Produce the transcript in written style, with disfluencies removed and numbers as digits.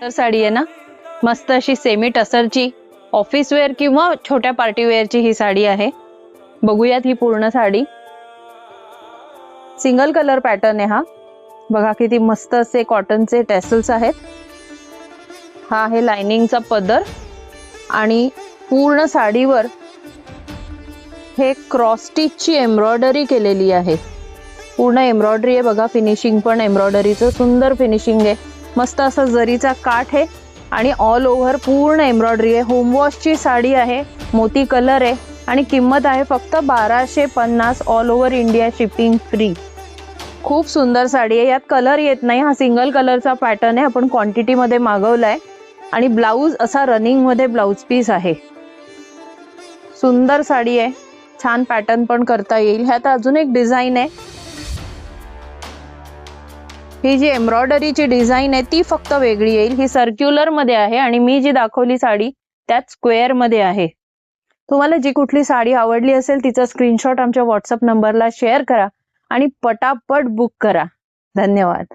तर साडी आहे ना, मस्त अशी सेमी टसरची ऑफिस वेअर किंवा छोट्या पार्टी वेअरची ही साडी आहे। बघूयात ही पूर्ण साडी। सिंगल कलर पॅटर्न आहे हा। बघा किती मस्त असे कॉटनचे टॅसल्स आहेत। हा आहे लाइनिंगचा पदर आणि पूर्ण साडीवर हे क्रॉस स्टिचची एम्ब्रॉयडरी केलेली आहे। पूर्ण एम्ब्रॉयडरी आहे बघा, फिनिशिंग पण एम्ब्रॉयडरीचं सुंदर फिनिशिंग आहे। मस्त असा जरीचा काठ आहे आणि ऑल ओव्हर पूर्ण एम्ब्रॉयडरी आहे। होम वॉशची साडी आहे, मोती कलर आहे आणि किंमत आहे फक्त 1250, all over India shipping free. खूप सुंदर साडी आहे, यात कलर येत नाही, हा सिंगल कलरचा पॅटर्न आहे। आपण क्वांटिटी मध्ये मागवलाय आणि ब्लाउज असा रनिंग मध्ये ब्लाउज पीस आहे। सुंदर साडी आहे, छान पॅटर्न पण करता येईल। ह्यात अजून एक डिझाइन आहे, ही जी एम्ब्रॉयडरीची डिझाइन आहे ती फक्त वेगळी येईल। ही सर्क्युलर मध्ये आहे आणि मी जी दाखवली साडी त्यात स्क्वेअर मध्ये आहे। तुम्हाला जी कुठली साडी आवडली असेल तिचा स्क्रीनशॉट आमच्या व्हॉट्सअप नंबरला शेअर करा आणि पटापट बुक करा। धन्यवाद।